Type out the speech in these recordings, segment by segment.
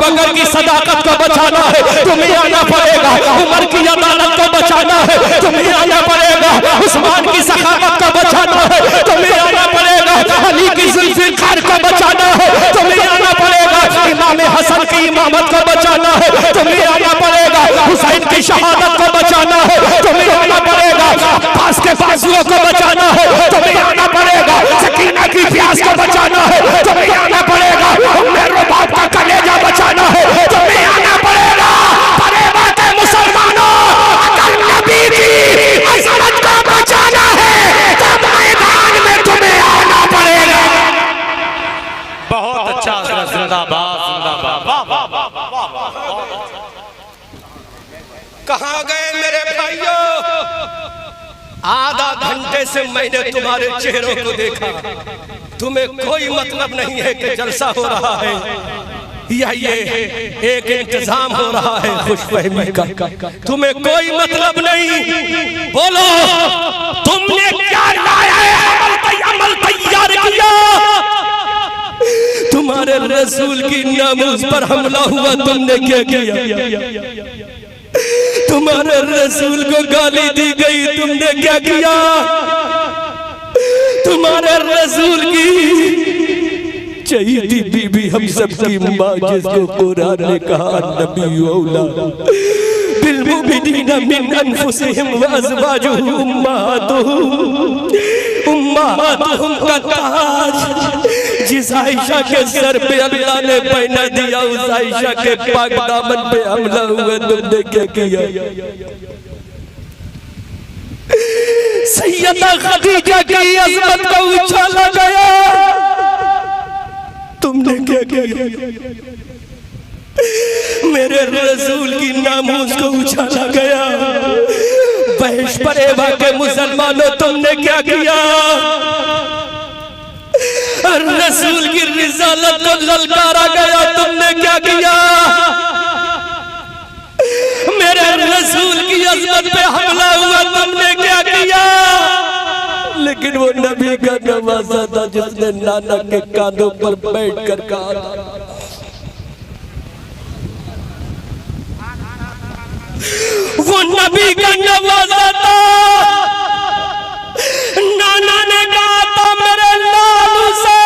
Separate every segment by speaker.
Speaker 1: बकर की सदाकत को बचाना है, तुम्हें आना पड़ेगा। उमर की अदालत को बचाना है, तुम्हें आना पड़ेगा। उस्मान की सखावत को बचाना है, तुम्हें आना पड़ेगा। अली की जुल्फ़िकार को बचाना है, तुम्हें आना पड़ेगा। इमाम हसन की इमामत को बचाना है, तुम्हें आना पड़ेगा। हुसैन की शहादत को बचाना है, तुम्हें आना पड़ेगा। अब्बास के बाजुओं को बचाना है, तुम्हें आना पड़ेगा। सकीना की प्यास को बचाना है, तुम्हें आना पड़ेगा। मेरे बाप का कलेजा बचाना है, तुम्हें आना पड़ेगा। बड़े बात है मुसलमानों, अगर नबी की अज़मत को बचाना है तो मैदान में तुम्हें आना पड़ेगा।
Speaker 2: बहुत अच्छा, जिंदाबाद जिंदाबाद। वाह वाह वाह वाह।
Speaker 1: कहाँ गए मेरे भाइयों? आधा घंटे से मैंने तुम्हारे चेहरों को देखा, तुम्हें कोई मतलब नहीं है कि जलसा हो रहा है या ये एक इंतजाम हो रहा है खुशफहमी का। तुम्हें कोई मतलब नहीं। बोलो तुमने क्या लाया है? अमल तैयार किया। तुम्हारे रसूल की नामूस पर हमला हुआ, तुमने क्या किया? तुम्हारे रसूल को गाली दी गई, तुमने क्या किया? तुम्हारे रसूल की चहीती बीबी हम सबकी माँ, जिसको कुरान ने कहा नबी औला बिल मुमिनीना मिन अनफुसिहिम व अज़वाजुहुम उम्माहातुहुम का ताज जिस आयशा के सर पे अल्लाह ने पहना दिया, उस आयशा के पाक दामन पे हमला हुआ, तुमने क्या किया? सैयदा खदीजा की अज़मत को उछाला गया, तुमने क्या किया? मेरे रसूल की नामूस को उछाला गया। बहश परेवा के मुसलमानों, तुमने क्या किया? रसूल की रिसालत को ललकारा गया, तुमने क्या किया? मेरे रसूल की अज़मत पे हमला हुआ, तुमने क्या किया? लेकिन वो नबी का नवासा था जिसने नाना के कांधों पर बैठ कर कहा था, वो नबी का नवासा था। नाना ने कहा था मेरे लालू से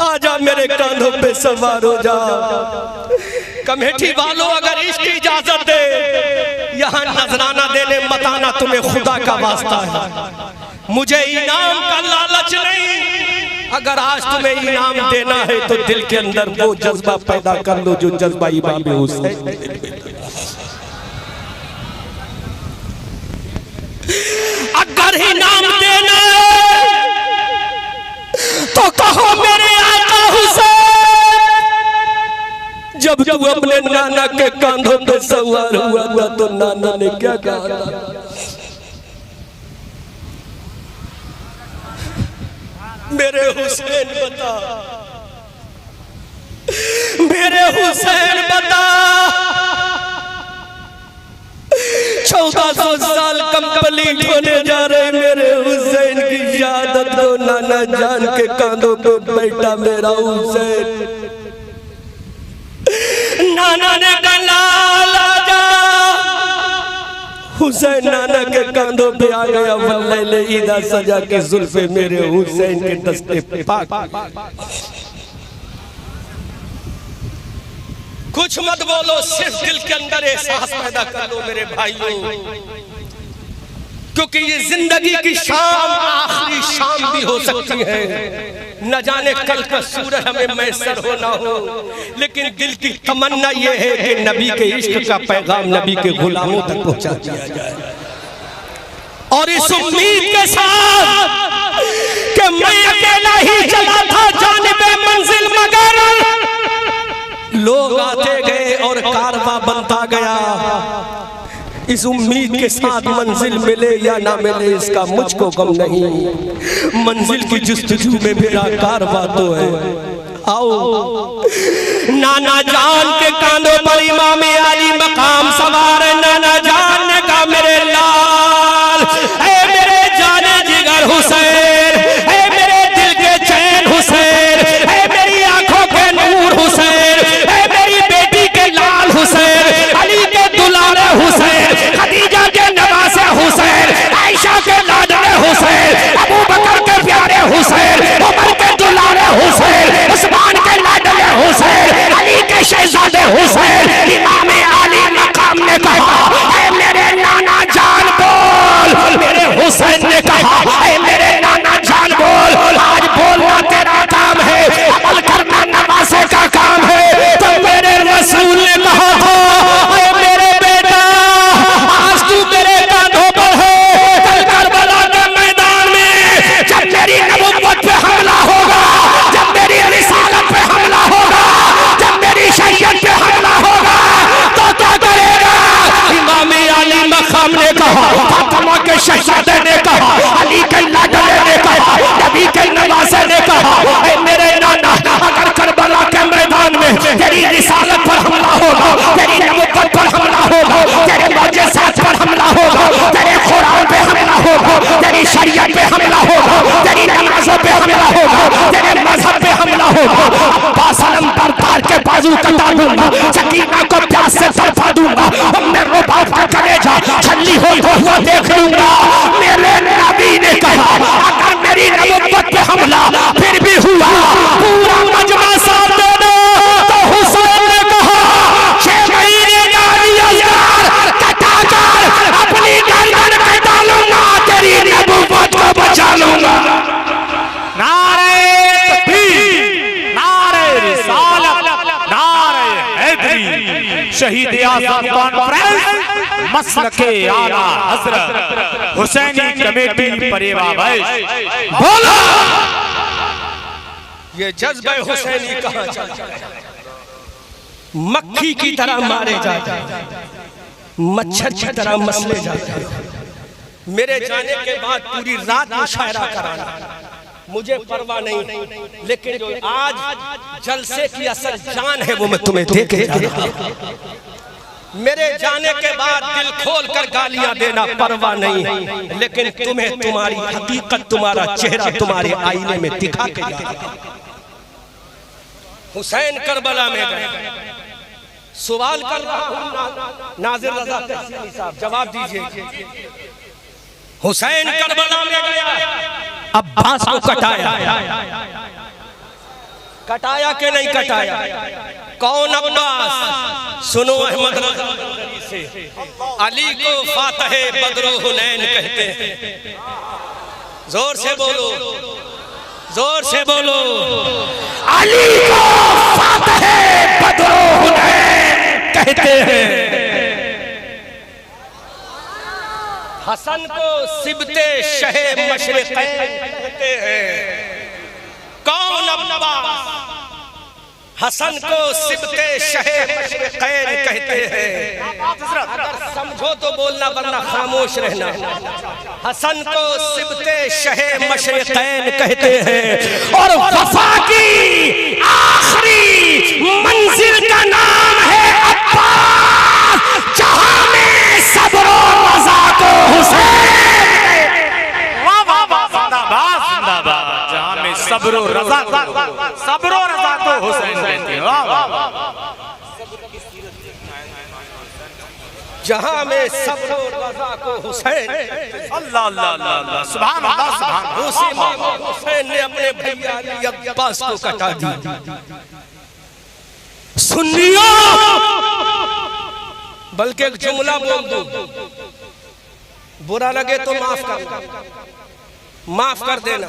Speaker 1: आजा, मेरे कांधों पे सवार हो जा। कमेटी वालों, अगर इसकी इजाजत दे यहाँ नजराना देने मत आना, तुम्हें खुदा का वास्ता है। मुझे इनाम का लालच नहीं। अगर आज तुम्हें इनाम देना है तो दिल के अंदर वो जज्बा पैदा कर लो जो जज्बा इमाम हुसैन। अगर इनाम देना है तो कहो मेरे आका हुसैन। जब तू अपने नाना के कांधों पे सवार हुआ था तो नाना ने क्या कहा था? मेरे हुसैन बता, मेरे हुसैन बता। 1400 साल कंप्लीट होने जा रहे, मेरे हुसैन की शहादत को नाना जान के कांधों पे बैठा मेरा हुसैन। नाना ने कहा आजा। हुसैन नाना के कांधों पे आ गया। वल्लैल ईदा सजा के जुल्फे मेरे हुसैन के दस्ते पाक। कुछ मत बोलो, सिर्फ दिल के अंदर एहसास पैदा कर लो मेरे भाइयों, क्योंकि ये जिंदगी की शाम आखिरी शाम भी हो सकती है। न जाने कल का सूरज हमें मैसर हो ना हो, लेकिन दिल की तमन्ना ये है कि नबी के इश्क का पैगाम नबी के गुलामों तक पहुंचा दिया जाए। और इस उम्मीद के साथ कि मैं अकेला ही चला था जानिबे मंजिल, मगर लोग आते गए और कारवां बनता गया। इस उम्मीद के साथ मंजिल मिले या ना मिले इसका मुझको गम नहीं। मंजिल की जुस्तजू में मेरा कारवां तो है। आओ नाना जान के कांधों पर इमाम अली मकाम सवार। नाना जान ने कहा मेरे लाल, ऐ मेरे जाने जिगर हुसैन, ऐ मेरे दिल के चैन हुसैन, ऐ मेरी आंखों के नूर
Speaker 3: मकाम ने कहा, फातिमा के शहजादे ने कहा, अली के लाडले ने कहा, नबी के नवासे ने कहा, ऐ मेरे नाना अगर करबला के मैदान में तेरी रिसालत पर हमला होगा, तेरी नबुव्वत पर हमला होगा, तेरे मुअज्जिज़ात पर हमला होगा, तेरे कुरान पे हमला होगा, तेरी शरीयत पे हमला होगा, तेरी नमाज़ों पे हमला होगा, तेरे मजहब पे हमला होगा, अब्बास अलमदार तार के बाजू कटा दूंगा, सकीना को प्यास से तड़पा दूंगा, उम्मे रुबाब का कलेजा छल्ली हुआ देख लूंगा। मेरे नबी ने कहा अगर मेरी नबुव्वत पे हमला फिर भी हुआ, पूरा मजमा साथ दे दो। तो हुसैन ने कहा 6 महीने का अज़गार कटाकर अपनी गर्दन कटा लूंगा, तेरी नबुव्वत को बचा लूंगा।
Speaker 2: नारे तकबीर, नारे रिसालत, नारे हैदरी। शहीद आज़म कॉन्फ्रेंस मसलके आला हज़रत हुसैनी कमेटी परेवाबैश बोलो।
Speaker 1: ये जज्बे हुसैनी कहाँ चला? मक्खी की तरह मारे जाते हैं, मच्छर की तरह मसले जाते हैं। मेरे जाने के बाद पूरी रात मुशायरा कराना मुझे परवाह नहीं, लेकिन जो आज जलसे की असल जान है वो मैं तुम्हें दे के जा रहा हूं। मेरे जाने के बाद दिल खोल कर गालियां देना परवाह नहीं, लेकिन तुम्हें तुम्हारी हकीकत, तुम्हारा चेहरा तुम्हारे आईने में दिखा के जा रहा हूं। हुसैन करबला में गए, सवाल कर रहा हूं नाज़िर रज़ा तहसीनी साहब, जवाब दीजिए। हुसैन करबला में गया, अब्बास को कटाया कि नहीं कटाया? कौन अब्बास? सुनो अहमद रज़ा से, अली को फातह बद्र हुनैन कहते हैं। जोर से बोलो, जोर से बोलो।
Speaker 3: अली को फातह बद्र हुनैन कहते हैं।
Speaker 1: हसन को सिबते शहे मशरिक़ैन कहते हैं। कौन अब्बास? हसन को सिबते शहे मशरिक़ैन कहते हैं। अगर समझो तो बोलना वरना खामोश रहना। हसन को सिबते शहे मशरिक़ैन कहते हैं।
Speaker 3: और वफा की आखिरी मंजिल का नाम है अब्बास, जहां में सब्र और रज़ा को हुसैन।
Speaker 2: वाह वाह वाह, जिंदाबाद जिंदाबाद। जहां में सब्र और रज़ा को हुसैन कहते हैं। वाह वाह वाह।
Speaker 1: जहां में सब्र और रज़ा को हुसैन।
Speaker 2: अल्लाह अल्लाह अल्लाह, सुभान अल्लाह सुभान अल्लाह।
Speaker 1: उसी इमाम हुसैन ने अपने भैया अली अब्बास को कटा दिया।
Speaker 3: सुन्नियों,
Speaker 1: बल्कि एक जुमला बोल दो, बुरा लगे तो माफ कर देना,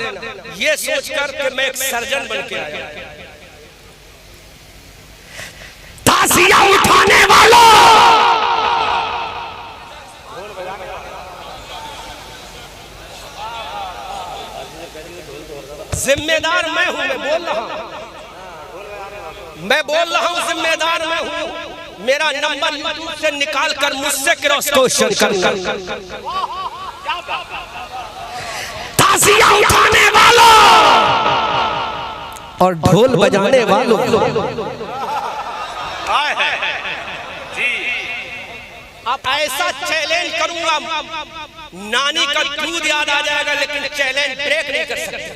Speaker 1: ये सोचकर कि मैं एक सर्जन बन के आया।
Speaker 3: ताज़िया उठाने वालों,
Speaker 1: जिम्मेदार मैं हूं, मैं बोल रहा हूं, जिम्मेदार मैं हूं। मेरा नंबर यूट्यूब से निकाल कर मुझसे क्रॉस क्वेश्चन करना।
Speaker 3: ताज़िया उठाने वालों
Speaker 1: और ढोल बजाने वालों, अब ऐसा चैलेंज करूंगा, नानी का दूध याद आ जाएगा, लेकिन चैलेंज ब्रेक नहीं कर सकते।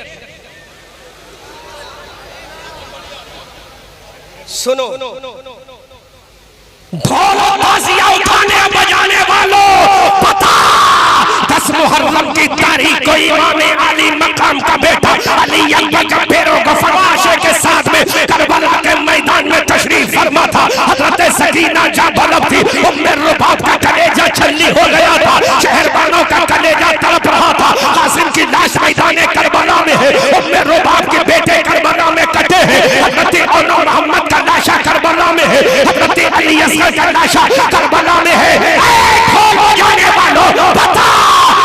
Speaker 1: सुनो,
Speaker 3: ढोल ताज़िया उठाने बजाने वालों, पता 10 मुहर्रम की तारीख को इमाम अली मकाम का बेटा अली अकबर का बेरोग फवाशे के साथ में करबला के मैदान में तशरीफ फरमा था। हजरत सकीना जहाँ बलब थी, उम्मे रुबाब का कलेजा छल्ली हो गया था, शहरबानों का कलेजा तड़प रहा था। कासिम की लाश मैदान करबला में है, उम्मे रुबाब के बेटे करबला में कटे हैं। हजरत औला मोहम्मद का लाशा करबला में है, हजरत अली असगर का लाशा करबला में है। हो जाने वालों, बता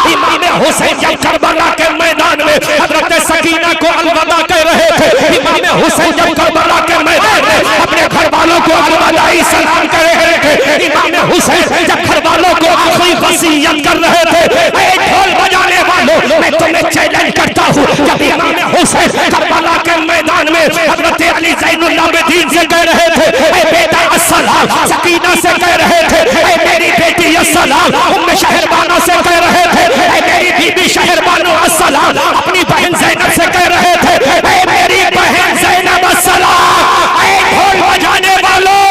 Speaker 3: इमाम हुसैन जब करबला के मैदान में हजरत सकीना को अलविदा कह रहे थे, इमाम हुसैन जब करबला के मैदान में अपने घर वालों को अलविदाई सलाम कह रहे थे, इमाम हुसैन जब घर वालों को आखिरी वसीयत हबीबा से कह रहे थे ऐ मेरी बेटी अस्सलाम, उम्मे शहरबानो से कह रहे थे ऐ मेरी बीबी शहरबानो अस्सलाम, अपनी बहन ज़ैनब से कह रहे थे ऐ मेरी बहन ज़ैनब अस्सलाम। ऐ ढोल बजाने वालों,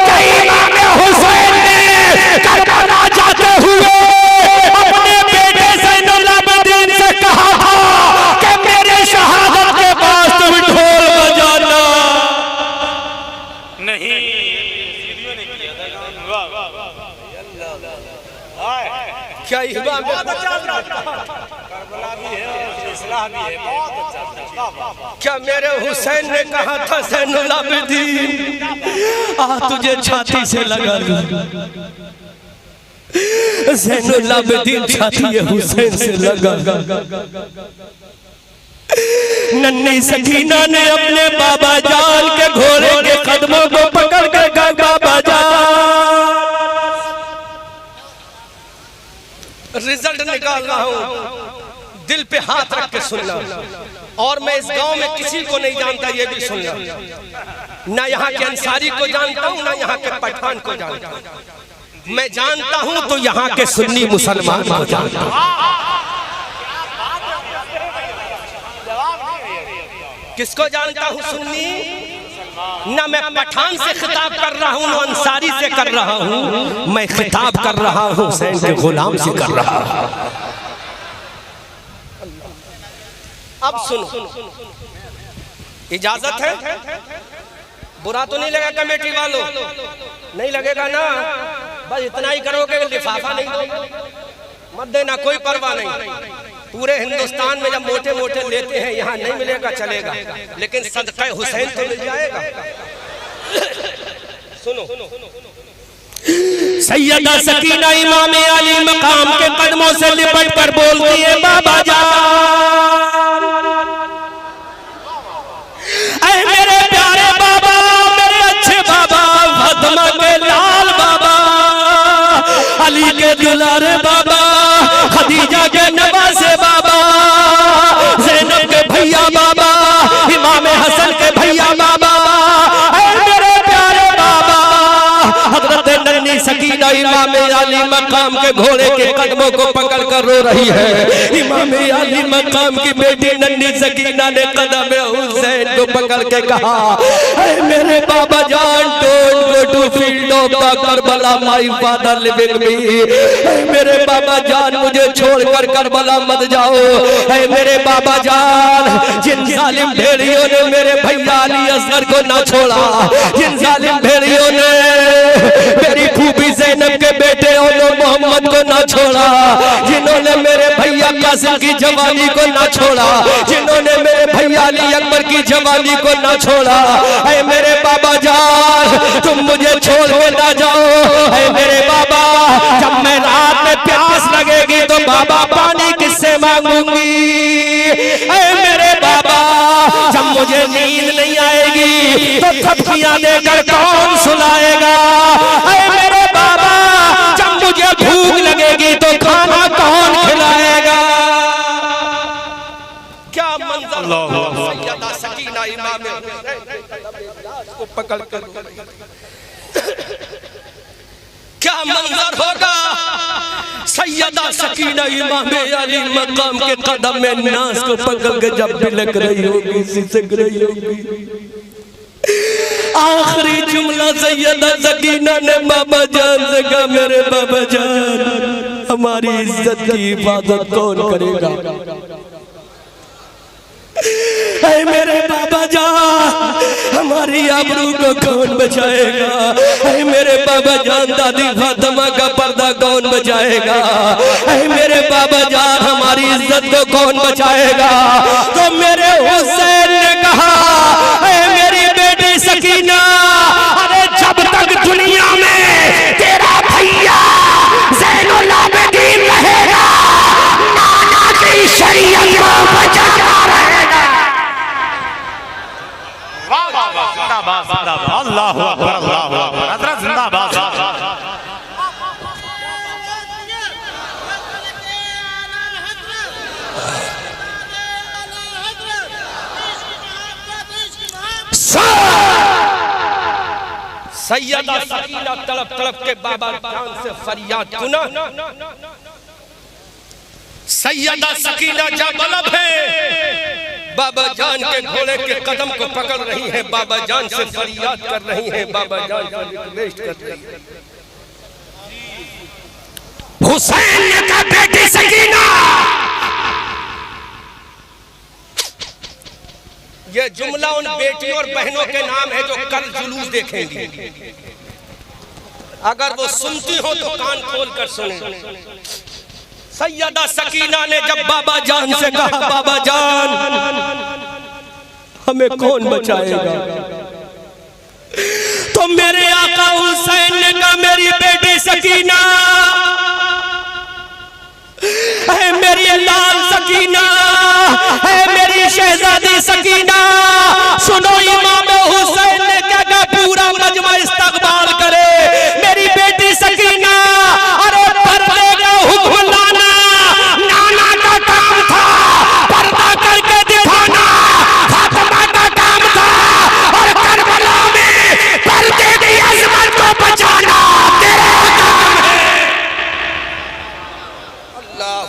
Speaker 3: क्या इमाम हुसैन ने करबला जाते हुए अपने बेटे ज़ैनुल आबिदीन से कहा था कि मेरे शहादत के पास तुम ढोल बजाना
Speaker 2: नहीं।
Speaker 1: क्या इमाम क्या मेरे हुसैन ने कहा था ज़ैनुल आबिदीन आ तुझे छाती से लगा लूं। ज़ैनुल आबिदीन छाती हुसैन से लगा। नन्ही सकीना ने अपने बाबा जान के घोड़े के कदमों को पकड़ कर कहा बाबा जान रिजल्ट निकाल रहा हूं, दिल पे हाथ रख के सुनना। और मैं इस गांव में किसी को नहीं जानता, ये भी सुनना। ना यहाँ के अंसारी को जानता हूँ, ना यहाँ के पठान को जानता हूँ। मैं जानता हूँ तो यहाँ के सुन्नी मुसलमान को जानता हूँ। किसको जानता हूँ? सुन्नी। ना मैं पठान से खिताब कर रहा हूँ, ना अंसारी से कर रहा हूँ, मैं खिताब कर रहा हूँ हुसैन के गुलाम से कर रहा हूँ। अब सुनो, इजाजत है? बुरा तो नहीं लगा कमेटी वालों? नहीं लगेगा ना? बस इतना ही करोगे, लिफाफा नहीं दोगे, मत देना, कोई परवाह नहीं। पूरे हिंदुस्तान में जब मोटे मोटे लेते हैं, यहाँ नहीं मिलेगा चलेगा, लेकिन सदक़े हुसैन तो मिल जाएगा। सुनो, सैयदा सकीना इमाम अली मकाम के कदमों से लिपट कर बोलती है बाबा जान, ऐ मेरे प्यारे बाबा, मेरे अच्छे बाबा, फातिमा के लाल बाबा, अली के दुलारे बाबा, खदीजा के नवासे बाबा, ज़ैनब के भैया बाबा, इमाम हसन के भैया बाबा, ऐ मेरे प्यारे बाबा, हज़रत नन्ही सकीना इमाम अली मकाम के घोड़े के कदमों को पकड़ कर रो रही है। इमाम अली मकाम की बेटी नन्ही सकीना ने कदम हुसैन को पकड़ के कहा, ऐ मेरे बाबा जान, don't go to field of the Karbala, my father living me. ऐ मेरे बाबा जान, मुझे छोड़कर करबला मत जाओ। ऐ मेरे बाबा जान, जिन जालिम भेड़ियों ने मेरे भैया अली असगर को ना छोड़ा, जिन जालिम भेड़ियों ने मेरी फूफी ज़ैनब के बेटे और मोहम्मद को ना छोड़ा, जिन्होंने मेरे भैया कासिम की जवानी को ना छोड़ा, जिन्होंने मेरे भैया अली अकबर की जवानी को ना छोड़ा, ऐ मेरे बाबा जान, तुम मुझे छोड़ के ना जाओ। ऐ मेरे बाबा, जब मैं रात में प्यास लगेगी तो बाबा पानी किससे मांगूंगी? ऐ मेरे बाबा, जब मुझे नींद नहीं आएगी तो थपकियां देकर कौन सुलाएगा? ऐ मेरे बाबा, जब मुझे भूख लगेगी तो खाना कौन खिलाएगा? क्या मंजर होगा? सैयदा सकीना इमाम को पकड़ कर क्या मंजर होगा? सैयदा सकीना इमाम अली मकाम के कदम में नाज को पकड़ के जब बिलक रही होगी, सिसक रही होगी, आखिरी जुमला सैयदा सकीना ने बाबा जान से कहा, मेरे बाबा जान, हमारी इज्जत की हिफाजत कौन करेगा? ऐ मेरे बाबा जान, हमारी आबरू को कौन बचाएगा? ऐ मेरे बाबा जान, दादी फातिमा का पर्दा कौन बचाएगा? ऐ मेरे बाबा जान, हमारी इज्जत को कौन बचाएगा? तो मेरे हुसैन ने कहा, ऐ मेरी बेटी सकीना, अरे जब तक दुनिया में तेरा भैया ज़ैनुल आबिदीन रहेगा, नाना की शरीयत को बचाता रहेगा।
Speaker 2: जिंदाबाद जिंदाबाद, अल्लाहु अकबर, अल्लाहु अकबर, हज़रत जिंदाबाद।
Speaker 1: सैयदा सकीना तड़प तड़प के बाबा जान से फरियाद सुना। सैयदा सकीना जाबलब है, बाबा जान के घोड़े के कदम को पकड़ रही है, बाबा जान से फरियाद कर रही है, बाबा जान से रिक्वेस्ट कर रही है।
Speaker 3: हुसैन का बेटी सकीना,
Speaker 1: ये जुमला उन बेटियों और बहनों के नाम है जो कल जुलूस देखेंगी। अगर वो सुनती हो तो कान खोल कर सुने। सैयदा सकीना ने जब बाबा जान से कहा, बाबा जान हमें कौन बचाएगा, तो मेरे आका हुसैन ने कहा, मेरी बेटी सकीना है, मेरी लाल सकीना है, मेरी शहजादी सकीना, सुनो इमाम हुसैन ने क्या कहा, पूरा मजमा इस्तकबाल करे, मेरी बेटी सकीना। अरे पर्दे का हुक्म लाना नाना का काम था, पर्दा करके दिखाना फातिमा का काम था, और करबला में पर्दे की अजमत को बचाना तेरा काम है। अल्लाह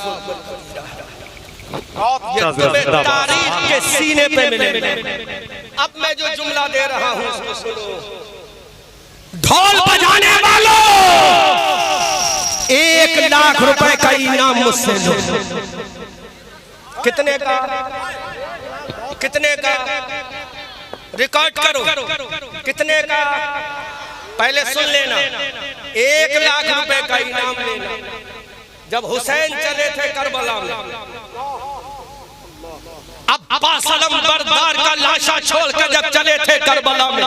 Speaker 1: ये तुम्हें तारीख के सीने पे मिले। अब मैं जो जुमला दे रहा हूं उसको सुनो। ढोल बजाने वालों, 1 लाख रुपए का इनाम मुझसे लो। कितने का? कितने का? रिकॉर्ड करो। कितने का? पहले सुन लेना। 1 लाख रुपए का इनाम लेना। जब हुसैन चले थे करबला में, अब्बास अलमबरदार का लाशा छोड़कर जब चले थे करबला में,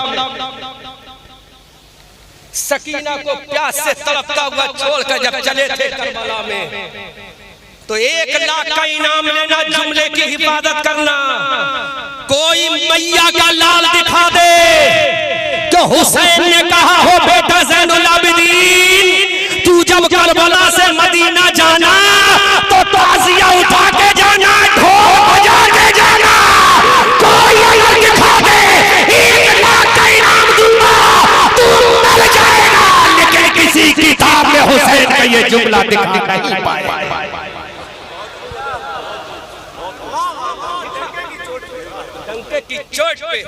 Speaker 1: सकीना को प्यास से तड़पता हुआ छोड़कर जब चले थे करबला में, तो 1 लाख का इनाम लेना, जुमले की हिफाजत करना। कोई मैया का लाल दिखा दे तो हुसैन ने कहा हो, बेटा ज़ैनुल आबिदीन तू जब करबला से मदीना जाना तो ताज़िया उठा के जाना, ढोल बजा के जाना। कोई अगर दिखा दे 1 लाख का इनाम दूंगा, तू मर जाएगा। लेकिन किसी किताब में हुसैन का ये जुमला दिखा नहीं पाया। डंके की चोट पे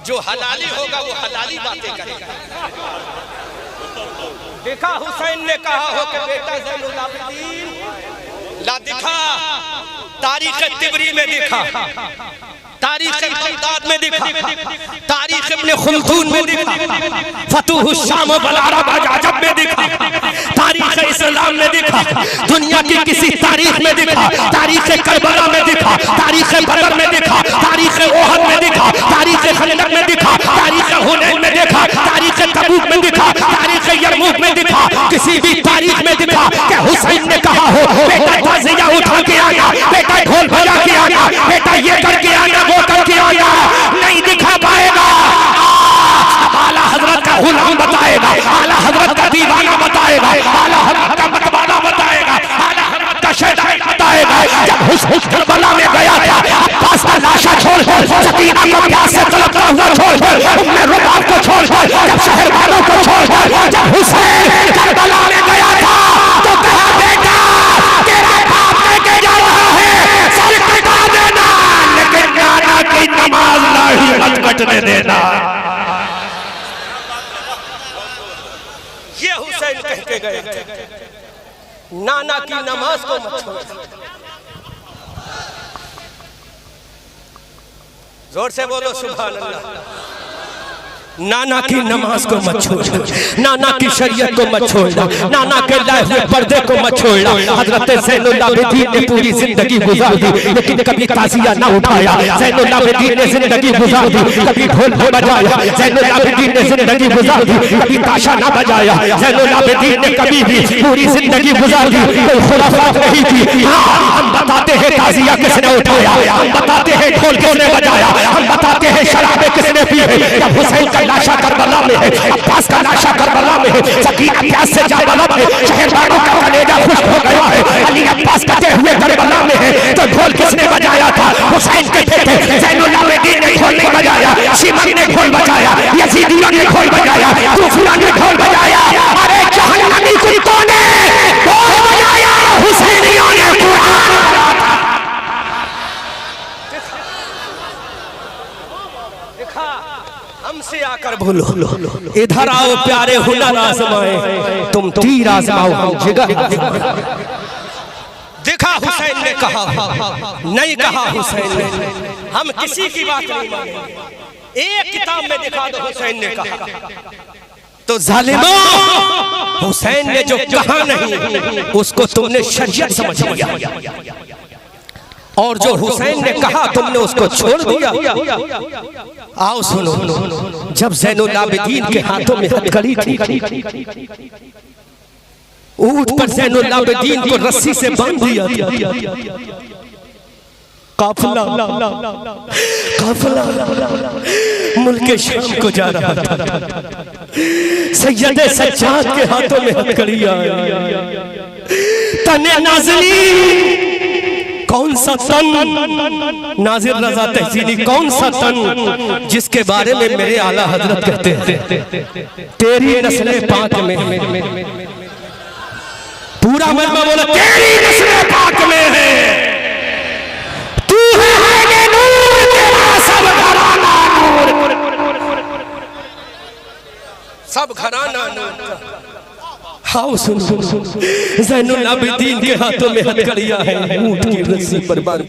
Speaker 1: जो हलाली होगा वो हलाली बातें करेगा। देखा हुसैन ने कहा हो कि बेटा ज़ैनुल आबिदीन ला दिखा, तारीख तिबरी में दिखा, तारीख बगदाद में दिखा, तारीख इब्न खुल्दून में दिखा, फतूह शाम वल अरब अजब में दिखा, तारीख इस्लाम में दिखा, दुनिया की किसी तारीख में दिखा, तारीख करबला में दिखा, तारीख बदर में दिखा, तारीख ओहद में दिखा, तारीख खंदक में दिखा, तारीख हुनैन में दिखा, तारीख तबूक में दिखा, तारीख यरमूक में दिखा, किसी भी तारीख में दिखा कि हुसैन ने कहा हो, बेटा ताज़िया उठा के आया, बेटा ढोल बजा के आया, बेटा ये करके आया, वो करके आया। नहीं दिखा पाएगा। आला हजरत का गुलाम बताएगा, आला हजरत का दीवाना बताएगा, आला हजरत का मतवाला बताएगा, आला हजरत का शहदाई बताएगा। जब हुसैन करबला में गया था, अब्बास का लाशा छोड़ सकीना को प्यास से तड़पता हुआ छोड़ उम्मे रुबाब को छोड़ जब शहर वालों को छोड़ जब हुसैन करबला में गया था तो कहा, बेटा तेरा बाप लेके जा रहा है, सर कटा देना, लेकिन नाना की नमाज नहीं मत कटने देना। ये हुसैन कह के गए थे, नाना की नमाज को मत छोड़। जोर से बोलो सुभान अल्लाह। नाना की नमाज को मत छोड़ना, नाना की शरीयत को मत छोड़ना, नाना के लाए हुए पर्दे को मत छोड़ना। हजरत ज़ैनुल आबिदीन ने पूरी जिंदगी गुजार दी लेकिन कभी ताज़िया ना उठाया। ज़ैनुल आबिदीन ने जिंदगी गुजार दी, कभी ढोल न बजाया। ज़ैनुल आबिदीन ने जिंदगी गुजार दी, कभी ताशा ना बजाया। ज़ैनुल आबिदीन ने कभी भी पूरी जिंदगी गुजार दी, कोई खुराफात नहीं की। हम बताते हैं ताज़िया किसने उठाया, हम बताते हैं ढोल किसने बजाया, हम बताते हैं शराबे किसने पी है। जब हुसैन का लाशा करबला में है, अब्बास का लाशा करबला में है, सकीना प्यास से जाबलब है, शहरवालों का कलेजा खुश्क हो गया है, अली अब्बास कटे हुए करबला में है। तो ढोल किसने बजाया था? हुसैन के बेटे ज़ैनुल आबिदीन ने ढोल नहीं बजाया, शिमर ने ढोल बजाया, यजीदियों ने ढोल बजाया, बोलो इधर आओ प्यारे हुनर आजमाए, तुम तीर आजमाओ हम जिगर। देखा हुसैन ने कहा, नहीं कहा हुसैन ने, हम किसी की बात नहीं मानेंगे। एक किताब में दिखा दो हुसैन ने कहा तो जालिमो, हुसैन ने जो कहा नहीं उसको तुमने शरीयत समझ लिया, और जो हुसैन ने कहा तुमने उसको छोड़ दिया। आओ सुनो, जब ज़ैनुल आबिदीन के हाथों में हथकड़ी थी, ऊंट पर ज़ैनुल आबिदीन को रस्सी से बांध दिया, काफिला मुल्क शाम को जा रहा था, सैयद सज्जाद के हाथों में हथकड़ी आई। तने नाज़रीन, कौन सा तन, नाजिर रजा तहसीनी, कौन सा तन जिसके बारे में मेरे आला हजरत कहते हैं तेरी नस्ल पाक में, पूरा मजमा बोला तेरी नस्ल पाक में है, तू है नूर, तेरा सब घराना नूर, सब घराना नूर। हाँ सुन, ज़ैनुल आबिदीन के हाथों में हथकड़ियां हैं, ऊंट की रस्सी पर बांध।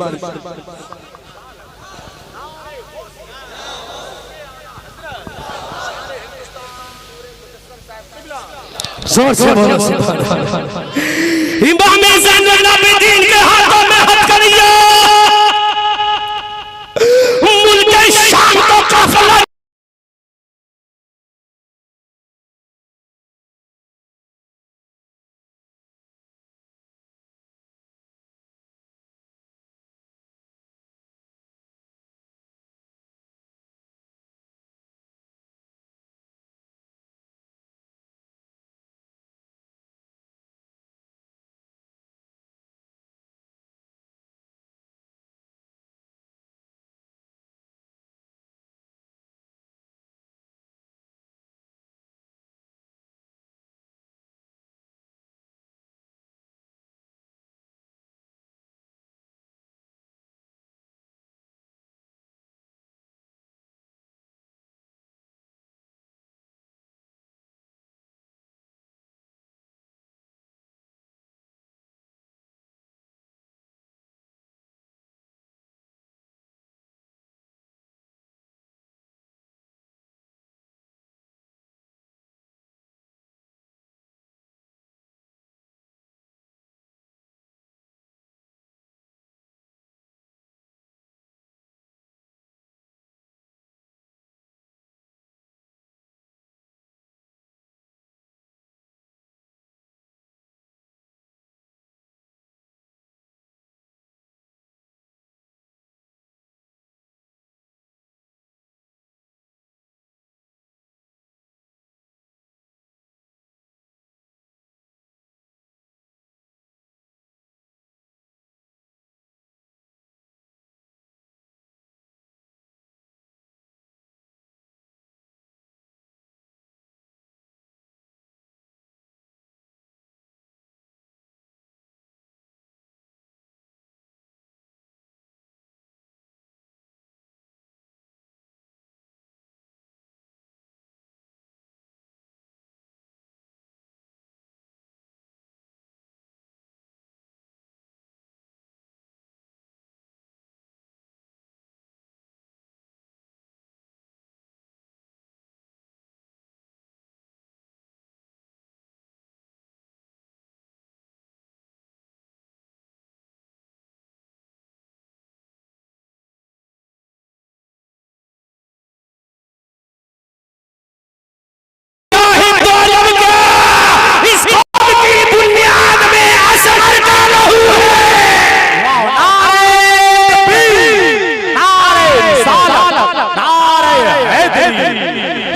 Speaker 1: जोर से बोलो सुभान अल्लाह। इमाम ज़ैनुल आबिदीन के हाथों में हथकड़ियां, मुल्क शाम को काफिला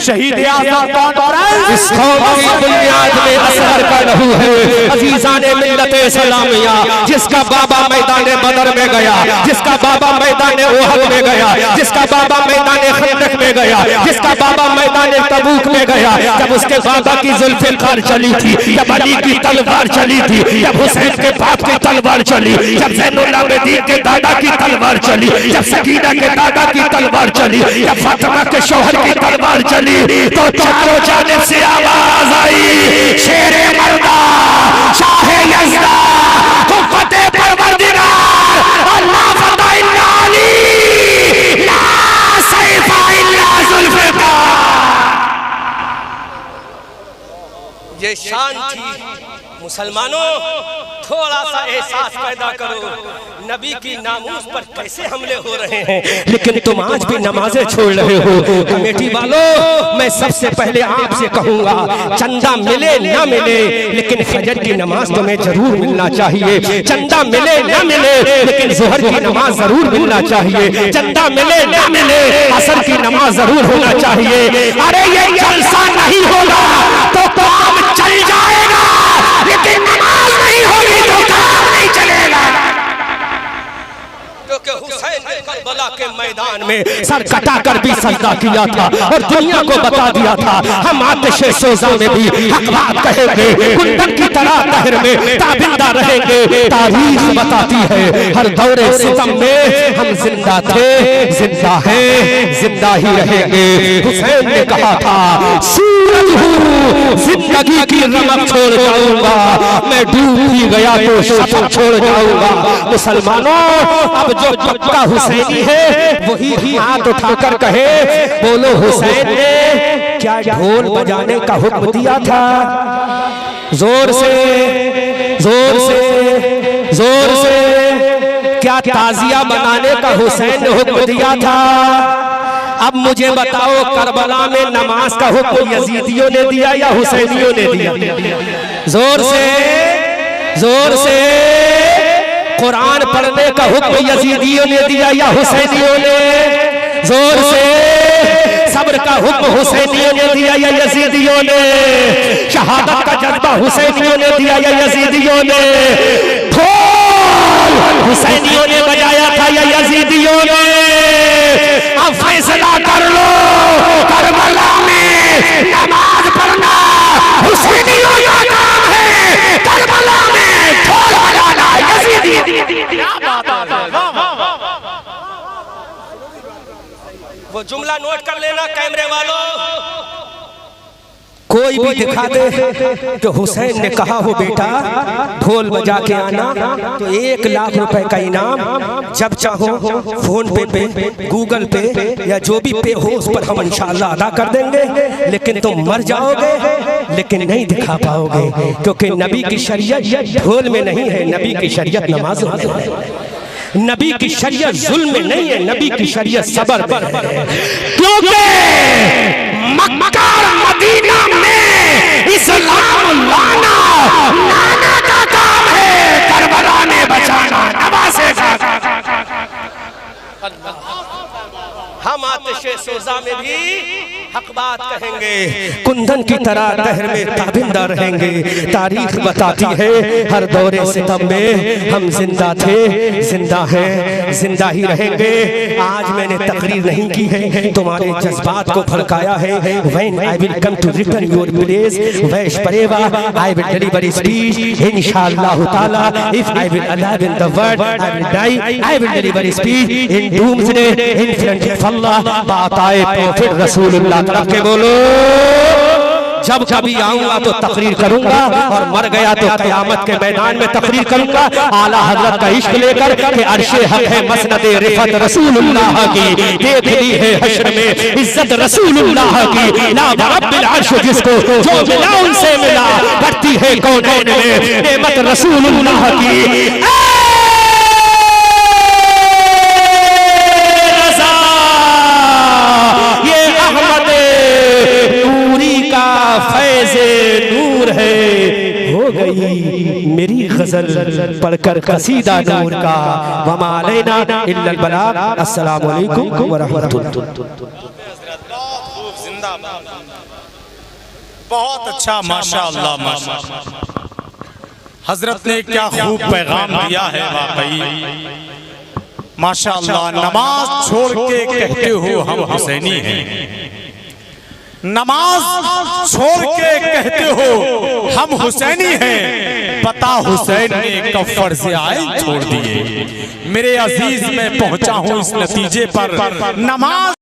Speaker 3: शहीद आज़ाद कौन और इस कौम की बुनियाद में असर का लहू है, अजीजान मिल्लत इस्लामिया, जिसका बाबा मैदान बदर में गया, जिसका बाबा मैदान ओहद में गया, जिसका बाबा मैदान खंदक में गया, जिसका बाबा मैदान तबूक में गया, जब उसके बाबा की जुल्फ़िकार चली थी, जब अली की तलवार चली थी, जब हुसैन के बाप की तलवार चली, जब ज़ैनुल आबिदीन के दादा की तलवार चली, जब सकीना के दादा की तलवार चली, जब फातिमा के शौहर की तलवार चली, तो चारों जानिब से आवाज आई, शेरे मर्दा शाहे यज़दा कुव्वते परवरदिगार अल्लाह फदा इल्ला अली ला सैफा इल्ला ज़ुल्फ़िकार।
Speaker 1: ये शान थी। मुसलमानों, थोड़ा सा एहसास पैदा करो, नबी की नामूस पर कैसे हमले हो रहे हैं,
Speaker 3: लेकिन तुम आज भी नमाजें छोड़ रहे हो। कमेटी वालों, मैं सबसे पहले आपसे कहूंगा, चंदा मिले ना मिले, लेकिन फजर की नमाज तुम्हें जरूर मिलना चाहिए। चंदा मिले ना मिले, लेकिन जोहर की नमाज जरूर मिलना चाहिए। चंदा मिले ना मिले, असर की नमाज जरूर होना चाहिए। अरे ये जलसा नहीं होगा तो काम चल जाएगा, लेकिन नमाज नहीं होगी तो काम नहीं चलेगा।
Speaker 1: क्योंकि हुसैन ने करबला के मैदान में
Speaker 3: सर कटा कर भी सजदा किया था और दुनिया को बता दिया था, हम आतिश सोजा में भी हक बात कहेंगे, कुंदन की तरह तहर में ताबिंदा रहेंगे। तारीख बताती है हर दौरे सितम में हम जिंदा थे, जिंदा हैं, जिंदा ही रहेंगे। हुसैन ने कहा था, सूरज हूँ, जिंदगी की रमक छोड़ जाऊंगा, मैं डूब भी गया तो शफक छोड़ जाऊंगा। मुसलमानों, अब जो पक्का हुसैनी है वही हाथ उठाकर कहे, बोलो हुसैन ने क्या ढोल बजाने का हुक्म दिया था? जोर से, जोर से, जोर से, क्या ताजिया मनाने का हुसैन ने हुक्म दिया था? अब मुझे बताओ, करबला में नमाज का हुक्म यजीदियों ने दिया या हुसैनियों ने दिया? जोर से, जोर से, कुरान पढ़ने का हुक्म यजीदियों ने दिया या हुसैनियों ने? जोर से, सब्र का हुक्म हुसैनियों ने दिया या यजीदियों ने? शहादत का जज्बा हुसैनियों ने दिया या यजीदियों ने? ढोल हुसैनियों ने बजाया था या यजीदियों ने? अब फैसला कर लो, करबला में नमाज पढ़ना हुसैनियों का काम है, करबला में ढोल बजाना यजीदी।
Speaker 1: वो जुमला नोट कर लेना कैमरे वालों।
Speaker 3: कोई भी दिखा दे कि हुसैन ने कहा हो बेटा ढोल बजा के आना तो 1 लाख रुपए का इनाम, जब चाहो फोन पे गूगल पे या जो भी पे हो उस पर हम इंशाअल्लाह अदा कर देंगे। लेकिन तुम मर जाओगे लेकिन नहीं दिखा पाओगे, क्योंकि नबी की शरीयत ढोल में नहीं है, नबी की शरीयत नमाज में है। नबी की शरीयत जुल्म में नहीं है, नबी की शरीयत सबर में है। क्योंकि मक्का और मदीना में इस्लाम लाना नाना का काम है, करबला में बचाना नवासे का।
Speaker 1: हम आतिशे सोजा में भी हक बात कहेंगे,
Speaker 3: कुंदन की तरह तहर में ताबिंदा रहेंगे। तारीख बताती है हर दौरे सितम में हम जिंदा थे, जिंदा हैं, जिंदा ही रहेंगे। आज मैंने तकरीर नहीं की है, तुम्हारे जज्बात को भड़काया है। When I will come to return your place, Vaish Pareva, I will deliver speech, Inshallah Ta'ala. If I will alive in the world, I will die, I will deliver speech in doomsday, in front of Allah, बाताए prophet रसूलुल्लाह तरफ के बोलो। जब कभी आऊंगा तो तकरीर करूंगा और मर गया तो कयामत के मैदान में तकरीर करूंगा। आला हजरत का इश्क लेकर के अर्शे हक है मसनदे रिफत रसूलुल्लाह की, देख ली है हश्र में इज्जत रसूलुल्लाह की। ला रब्बिल अर्श जिसको जो मिला उनसे मिला, बढ़ती है कौनैन में नेमत रसूलुल्लाह की। फैज़े नूर है, हो गई मेरी गजल पढ़कर कसीदा नूर का। वमा अलैना इल्लल बलाग। अस्सलामु अलैकुम व रहमतुल्लाह।
Speaker 2: बहुत अच्छा, माशाअल्लाह माशाअल्लाह। हजरत ने क्या खूब पैगाम दिया है वाकई माशाअल्लाह। नमाज छोड़ के कहते हो हम हुसैनी हैं, नमाज छोड़ के कहते हो हम हुसैनी हैं, पता हुसैन ने कब फर्ज़ आइन छोड़ दिए। मेरे अजीज में पहुंचा हूं इस नतीजे पर, नमाज